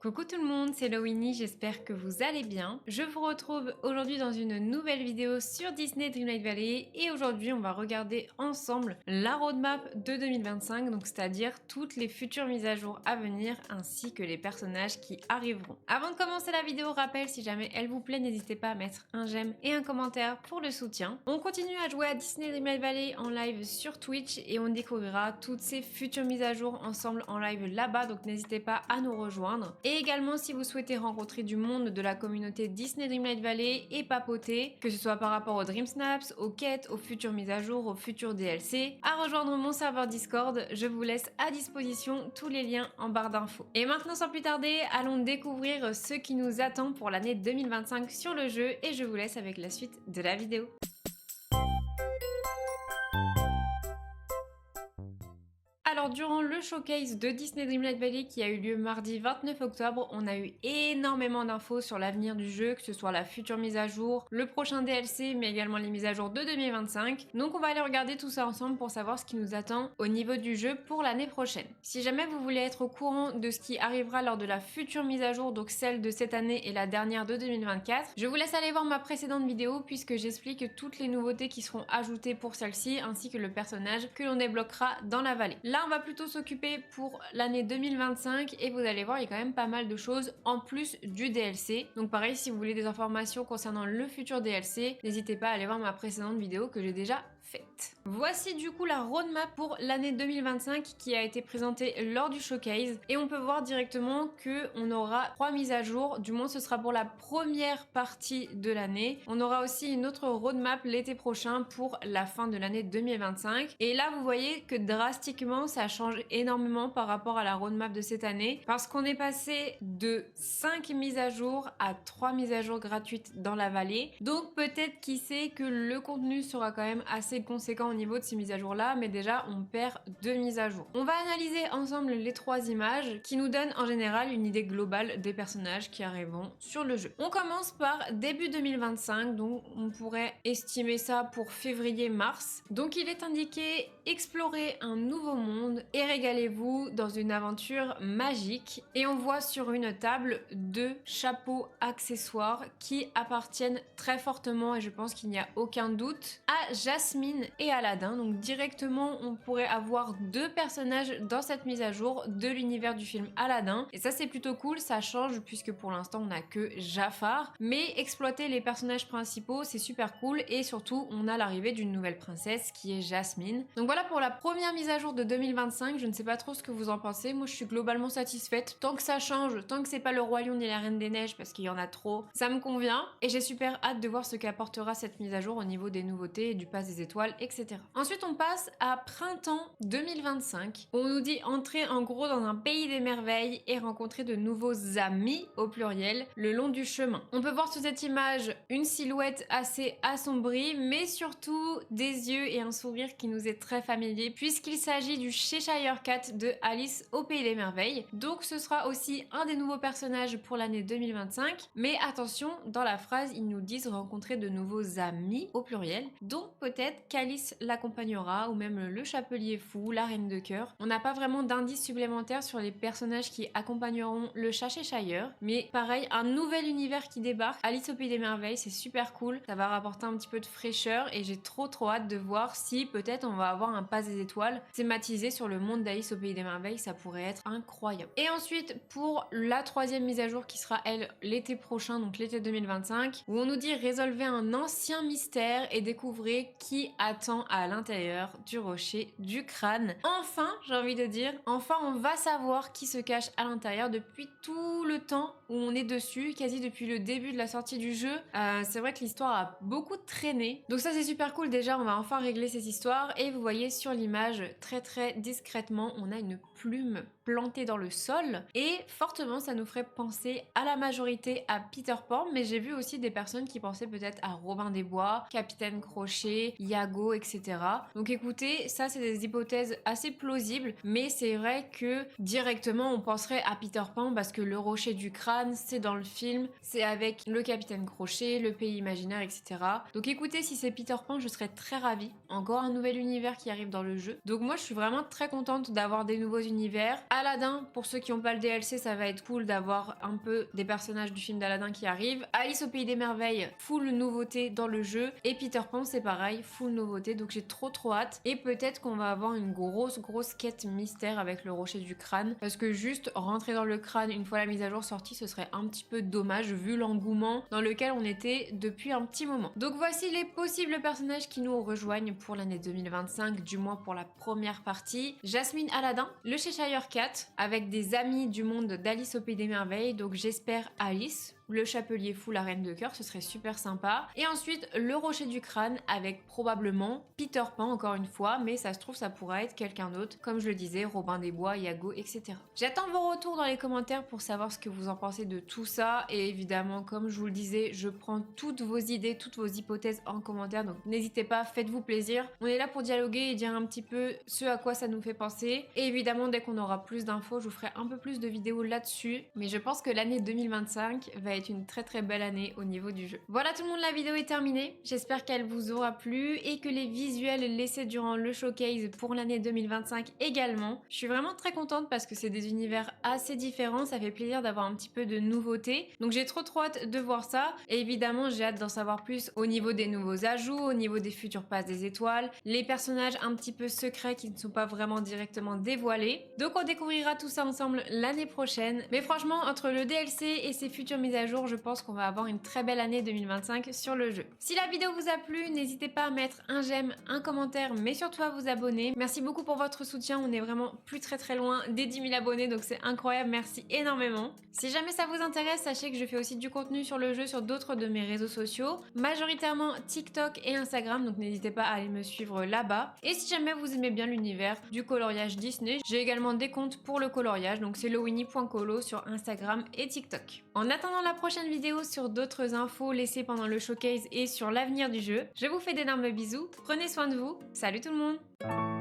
Coucou tout le monde, c'est Lowini, j'espère que vous allez bien. Je vous retrouve aujourd'hui dans une nouvelle vidéo sur Disney Dreamlight Valley et aujourd'hui on va regarder ensemble la roadmap de 2025, donc c'est-à-dire toutes les futures mises à jour à venir ainsi que les personnages qui arriveront. Avant de commencer la vidéo, rappel, si jamais elle vous plaît, n'hésitez pas à mettre un j'aime et un commentaire pour le soutien. On continue à jouer à Disney Dreamlight Valley en live sur Twitch et on découvrira toutes ces futures mises à jour ensemble en live là-bas, donc n'hésitez pas à nous rejoindre. Et également, si vous souhaitez rencontrer du monde de la communauté Disney Dreamlight Valley et papoter, que ce soit par rapport aux Dream Snaps, aux quêtes, aux futures mises à jour, aux futurs DLC, à rejoindre mon serveur Discord, je vous laisse à disposition tous les liens en barre d'infos. Et maintenant, sans plus tarder, allons découvrir ce qui nous attend pour l'année 2025 sur le jeu et je vous laisse avec la suite de la vidéo. Alors durant le showcase de Disney Dreamlight Valley qui a eu lieu mardi 29 octobre, on a eu énormément d'infos sur l'avenir du jeu, que ce soit la future mise à jour, le prochain DLC, mais également les mises à jour de 2025. Donc on va aller regarder tout ça ensemble pour savoir ce qui nous attend au niveau du jeu pour l'année prochaine. Si jamais vous voulez être au courant de ce qui arrivera lors de la future mise à jour, donc celle de cette année et la dernière de 2024, je vous laisse aller voir ma précédente vidéo puisque j'explique toutes les nouveautés qui seront ajoutées pour celle-ci ainsi que le personnage que l'on débloquera dans la vallée. Là, on va plutôt s'occuper pour l'année 2025 et vous allez voir, il y a quand même pas mal de choses en plus du DLC. Donc pareil, si vous voulez des informations concernant le futur DLC, n'hésitez pas à aller voir ma précédente vidéo que j'ai déjà faite. Voici du coup la roadmap pour l'année 2025 qui a été présentée lors du showcase et on peut voir directement que on aura 3 mises à jour, du moins ce sera pour la première partie de l'année. On aura aussi une autre roadmap l'été prochain pour la fin de l'année 2025 et là vous voyez que drastiquement ça change énormément par rapport à la roadmap de cette année parce qu'on est passé de 5 mises à jour à 3 mises à jour gratuites dans la vallée. Donc peut-être qui sait que le contenu sera quand même assez conséquent au niveau de ces mises à jour là, mais déjà on perd 2 mises à jour. On va analyser ensemble les 3 images qui nous donnent en général une idée globale des personnages qui arriveront sur le jeu. On commence par début 2025, donc on pourrait estimer ça pour février-mars. Donc il est indiqué explorer un nouveau monde et régalez-vous dans une aventure magique. Et on voit sur une table 2 chapeaux accessoires qui appartiennent très fortement, et je pense qu'il n'y a aucun doute, à Jasmine et Aladdin. Donc directement on pourrait avoir 2 personnages dans cette mise à jour de l'univers du film Aladdin. Et ça c'est plutôt cool, ça change puisque pour l'instant on n'a que Jafar. Mais exploiter les personnages principaux c'est super cool et surtout on a l'arrivée d'une nouvelle princesse qui est Jasmine. Donc voilà pour la première mise à jour de 2025, je ne sais pas trop ce que vous en pensez, moi je suis globalement satisfaite. Tant que ça change, tant que c'est pas le Roi Lion ni la Reine des Neiges parce qu'il y en a trop, ça me convient. Et j'ai super hâte de voir ce qu'apportera cette mise à jour au niveau des nouveautés, du pass des étoiles, etc. Ensuite on passe à printemps 2025. On nous dit entrer en gros dans un pays des merveilles et rencontrer de nouveaux amis, au pluriel, le long du chemin. On peut voir sur cette image une silhouette assez assombrie, mais surtout des yeux et un sourire qui nous est très familier puisqu'il s'agit du Cheshire Cat de Alice au Pays des Merveilles. Donc ce sera aussi un des nouveaux personnages pour l'année 2025. Mais attention, dans la phrase, ils nous disent rencontrer de nouveaux amis au pluriel. Donc peut-être qu'Alice l'accompagnera ou même le Chapelier Fou, la Reine de Cœur. On n'a pas vraiment d'indices supplémentaires sur les personnages qui accompagneront le chat Cheshire. Mais pareil, un nouvel univers qui débarque. Alice au Pays des Merveilles, c'est super cool. Ça va rapporter un petit peu de fraîcheur et j'ai trop hâte de voir si peut-être on va avoir un pass des étoiles thématisé sur le monde d'Alice au Pays des Merveilles, ça pourrait être incroyable. Et ensuite pour la 3e mise à jour qui sera elle l'été prochain, donc l'été 2025, où on nous dit résolvez un ancien mystère et découvrez qui attend à l'intérieur du rocher du crâne. Enfin, j'ai envie de dire, enfin on va savoir qui se cache à l'intérieur depuis tout le temps où on est dessus, quasi depuis le début de la sortie du jeu. C'est vrai que l'histoire a beaucoup traîné, donc ça c'est super cool. Déjà on va enfin régler cette histoire et vous voyez sur l'image très discrètement on a une plume plantée dans le sol et fortement ça nous ferait penser à la majorité à Peter Pan, mais j'ai vu aussi des personnes qui pensaient peut-être à Robin des Bois, Capitaine Crochet, Iago, etc. Donc écoutez, ça c'est des hypothèses assez plausibles, mais c'est vrai que directement on penserait à Peter Pan parce que le rocher du crâne c'est dans le film, c'est avec le Capitaine Crochet, le pays imaginaire, etc. Donc écoutez, si c'est Peter Pan je serais très ravie. Encore un nouvel univers qui arrive dans le jeu. Donc moi je suis vraiment très contente d'avoir des nouveaux univers. Aladdin, pour ceux qui n'ont pas le DLC, ça va être cool d'avoir un peu des personnages du film d'Aladdin qui arrivent. Alice au Pays des Merveilles, full nouveauté dans le jeu. Et Peter Pan, c'est pareil, full nouveauté, donc j'ai trop hâte. Et peut-être qu'on va avoir une grosse quête mystère avec le rocher du crâne, parce que juste rentrer dans le crâne une fois la mise à jour sortie, ce serait un petit peu dommage vu l'engouement dans lequel on était depuis un petit moment. Donc voici les possibles personnages qui nous rejoignent pour l'année 2025, du moins pour la première partie. Jasmine Aladdin, le Cheshire Cat, avec des amis du monde d'Alice au Pays des Merveilles, donc j'espère Alice. Le chapelier fou, la reine de cœur, ce serait super sympa. Et ensuite, le rocher du crâne avec probablement Peter Pan, encore une fois, mais ça se trouve, ça pourrait être quelqu'un d'autre, comme je le disais, Robin des Bois, Iago, etc. J'attends vos retours dans les commentaires pour savoir ce que vous en pensez de tout ça. Et évidemment, comme je vous le disais, je prends toutes vos idées, toutes vos hypothèses en commentaire, donc n'hésitez pas, faites-vous plaisir. On est là pour dialoguer et dire un petit peu ce à quoi ça nous fait penser. Et évidemment, dès qu'on aura plus d'infos, je vous ferai un peu plus de vidéos là-dessus. Mais je pense que l'année 2025 va être une très belle année au niveau du jeu. Voilà tout le monde, la vidéo est terminée. J'espère qu'elle vous aura plu et que les visuels laissés durant le showcase pour l'année 2025 également. Je suis vraiment très contente parce que c'est des univers assez différents, ça fait plaisir d'avoir un petit peu de nouveautés. Donc j'ai trop hâte de voir ça. Et évidemment, j'ai hâte d'en savoir plus au niveau des nouveaux ajouts, au niveau des futurs passes des étoiles, les personnages un petit peu secrets qui ne sont pas vraiment directement dévoilés. Donc on découvrira tout ça ensemble l'année prochaine. Mais franchement, entre le DLC et ses futures mises à jour, je pense qu'on va avoir une très belle année 2025 sur le jeu. Si la vidéo vous a plu, n'hésitez pas à mettre un j'aime, un commentaire, mais surtout à vous abonner. Merci beaucoup pour votre soutien, on est vraiment plus très loin des 10 000 abonnés, donc c'est incroyable, merci énormément. Si jamais ça vous intéresse, sachez que je fais aussi du contenu sur le jeu sur d'autres de mes réseaux sociaux, majoritairement TikTok et Instagram, donc n'hésitez pas à aller me suivre là-bas. Et si jamais vous aimez bien l'univers du coloriage Disney, j'ai également des comptes pour le coloriage, donc c'est lowinnie.colo sur Instagram et TikTok. En attendant la prochaine vidéo sur d'autres infos laissées pendant le showcase et sur l'avenir du jeu, je vous fais d'énormes bisous, prenez soin de vous, salut tout le monde!